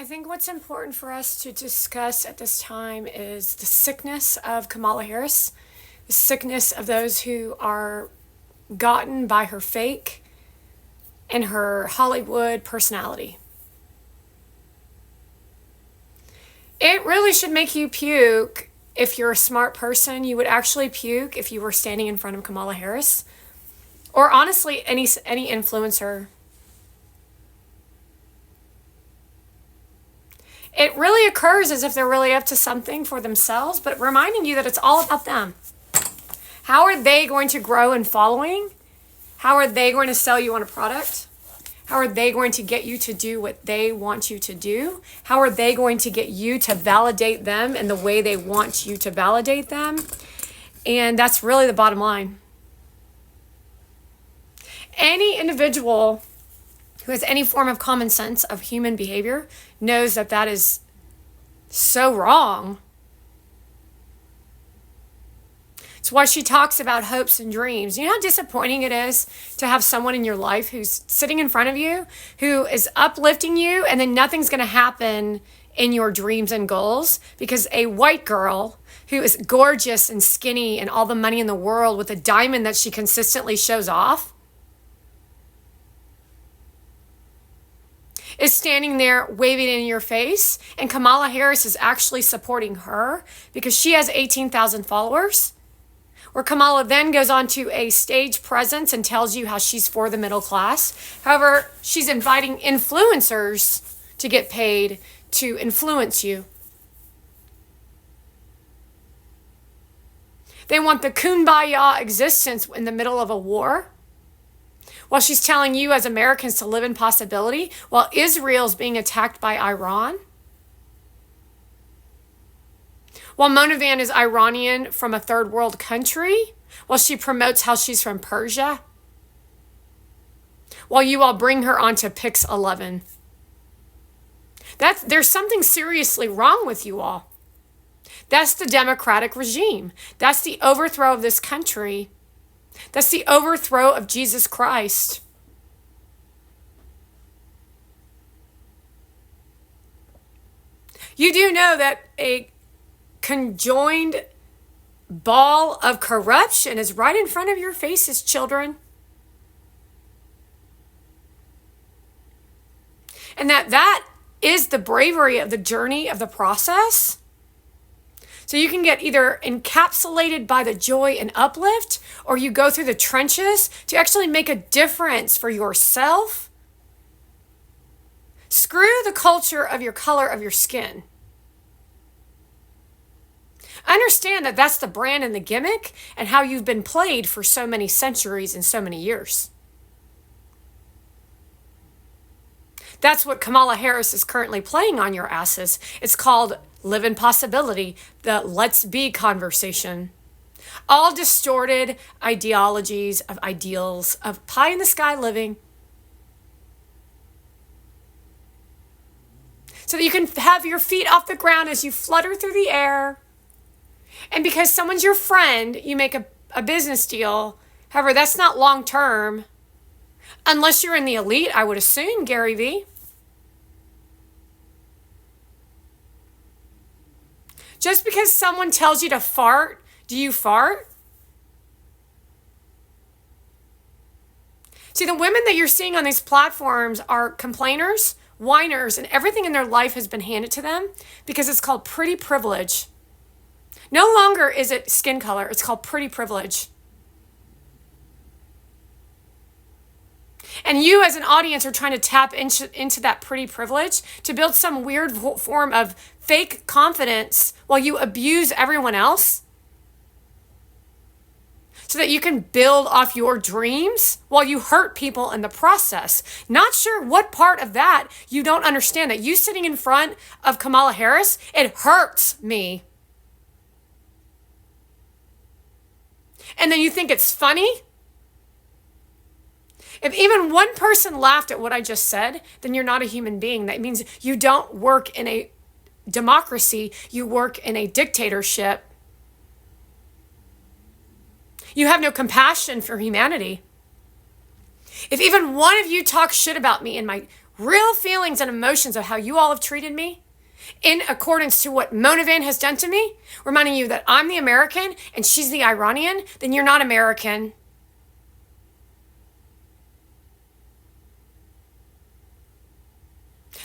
I think what's important for us to discuss at this time is the sickness of Kamala Harris, the sickness of those who are gotten by her fake and her Hollywood personality. It really should make you puke. If you're a smart person, you would actually puke if you were standing in front of Kamala Harris, or honestly, any influencer. It really occurs as if they're really up to something for themselves, but reminding you that it's all about them. How are they going to grow in following? How are they going to sell you on a product? How are they going to get you to do what they want you to do? How are they going to get you to validate them in the way they want you to validate them? And that's really the bottom line. Any individual who has any form of common sense of human behavior knows that that is so wrong. It's why she talks about hopes and dreams. You know how disappointing it is to have someone in your life who's sitting in front of you, who is uplifting you, and then nothing's going to happen in your dreams and goals because a white girl who is gorgeous and skinny and all the money in the world with a diamond that she consistently shows off is standing there waving in your face, and Kamala Harris is actually supporting her because she has 18,000 followers, where Kamala then goes on to a stage presence and tells you how she's for the middle class. However, she's inviting influencers to get paid to influence you. They want the kumbaya existence in the middle of a war, while she's telling you as Americans to live in possibility, while Israel's being attacked by Iran. While Mona Van is Iranian from a third world country, while she promotes how she's from Persia, while you all bring her onto Pix 11. There's something seriously wrong with you all. That's the democratic regime. That's the overthrow of this country. That's the overthrow of Jesus Christ. You do know that a conjoined ball of corruption is right in front of your faces, children. And that is the bravery of the journey of the process. So you can get either encapsulated by the joy and uplift, or you go through the trenches to actually make a difference for yourself. Screw the culture of your color of your skin. Understand that that's the brand and the gimmick and how you've been played for so many centuries and so many years. That's what Kamala Harris is currently playing on your asses. It's called Live in Possibility, the let's be conversation. All distorted ideologies of ideals of pie in the sky living. So that you can have your feet off the ground as you flutter through the air. And because someone's your friend, you make a business deal. However, that's not long term. Unless you're in the elite, I would assume, Gary Vee. Just because someone tells you to fart, do you fart? See, the women that you're seeing on these platforms are complainers, whiners, and everything in their life has been handed to them because it's called pretty privilege. No longer is it skin color, it's called pretty privilege. And you as an audience are trying to tap into that pretty privilege to build some weird form of fake confidence while you abuse everyone else so that you can build off your dreams while you hurt people in the process. Not sure what part of that you don't understand. That you sitting in front of Kamala Harris, it hurts me. And then you think it's funny? If even one person laughed at what I just said, then you're not a human being. That means you don't work in a democracy, you work in a dictatorship. You have no compassion for humanity. If even one of you talk shit about me in my real feelings and emotions of how you all have treated me in accordance to what Mona Van has done to me, reminding you that I'm the American and she's the Iranian, then you're not American.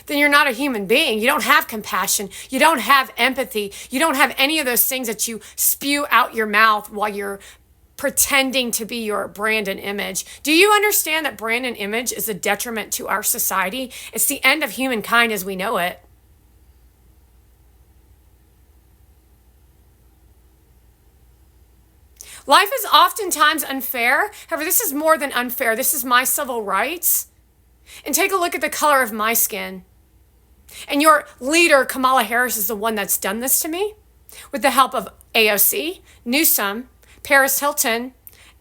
Then you're not a human being. You don't have compassion. You don't have empathy. You don't have any of those things that you spew out your mouth while you're pretending to be your brand and image. Do you understand that brand and image is a detriment to our society? It's the end of humankind as we know it. Life is oftentimes unfair. However, this is more than unfair. This is my civil rights. And take a look at the color of my skin. And your leader, Kamala Harris, is the one that's done this to me with the help of AOC, Newsom, Paris Hilton,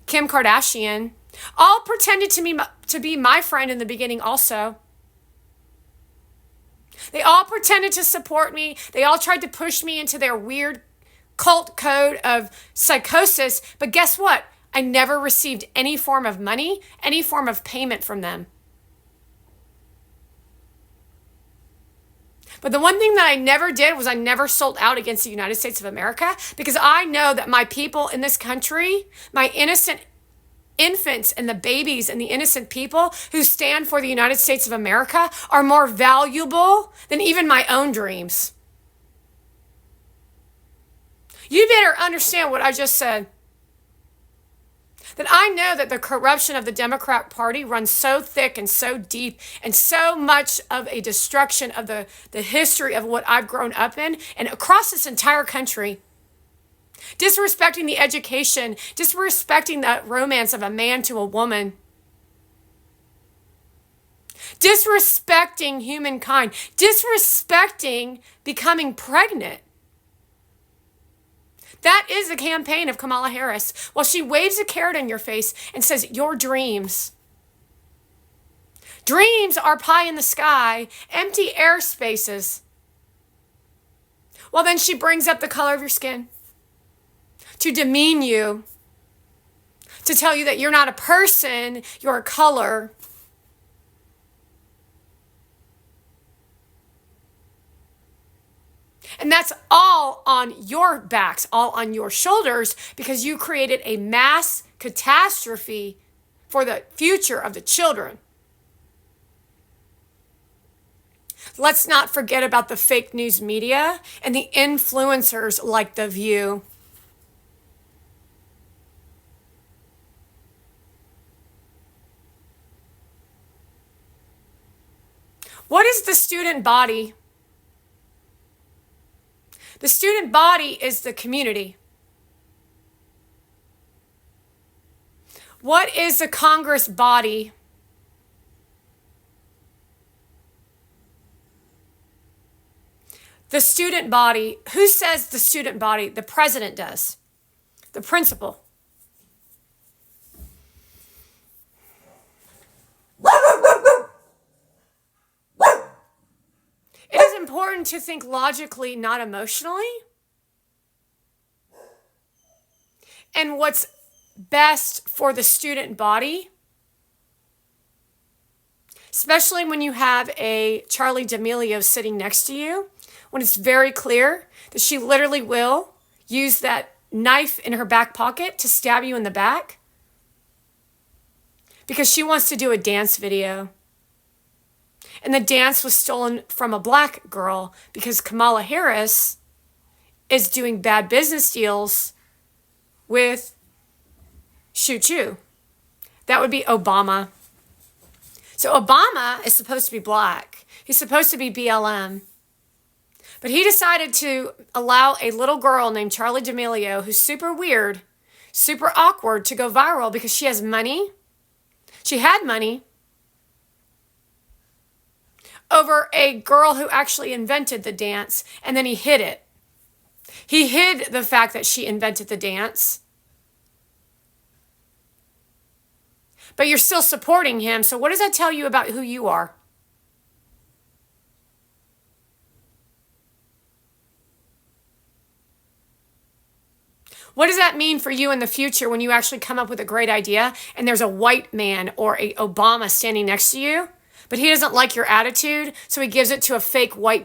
Kim Kardashian, all pretended to be my friend in the beginning also. They all pretended to support me. They all tried to push me into their weird cult code of psychosis. But guess what? I never received any form of money, any form of payment from them. But the one thing that I never did was I never sold out against the United States of America, because I know that my people in this country, my innocent infants and the babies and the innocent people who stand for the United States of America are more valuable than even my own dreams. You better understand what I just said. That I know that the corruption of the Democrat Party runs so thick and so deep, and so much of a destruction of the history of what I've grown up in and across this entire country. Disrespecting the education, disrespecting the romance of a man to a woman. Disrespecting humankind, disrespecting becoming pregnant. That is the campaign of Kamala Harris. While she waves a carrot in your face and says, your dreams. Dreams are pie in the sky, empty air spaces. Well, then she brings up the color of your skin to demean you, to tell you that you're not a person, you're a color. And that's all on your backs, all on your shoulders, because you created a mass catastrophe for the future of the children. Let's not forget about the fake news media and the influencers like The View. What is the student body? The student body is the community. What is the Congress body? The student body. Who says the student body? The president does. The principal. It is important to think logically, not emotionally. And what's best for the student body, especially when you have a Charli D'Amelio sitting next to you, when it's very clear that she literally will use that knife in her back pocket to stab you in the back because she wants to do a dance video. And the dance was stolen from a black girl because Kamala Harris is doing bad business deals with Shoo Choo. That would be Obama. So Obama is supposed to be black. He's supposed to be BLM. But he decided to allow a little girl named Charli D'Amelio, who's super weird, super awkward, to go viral because she has money. She had money over a girl who actually invented the dance, and then he hid it. He hid the fact that she invented the dance. But you're still supporting him, so what does that tell you about who you are? What does that mean for you in the future when you actually come up with a great idea and there's a white man or a Obama standing next to you but he doesn't like your attitude, so he gives it to a fake white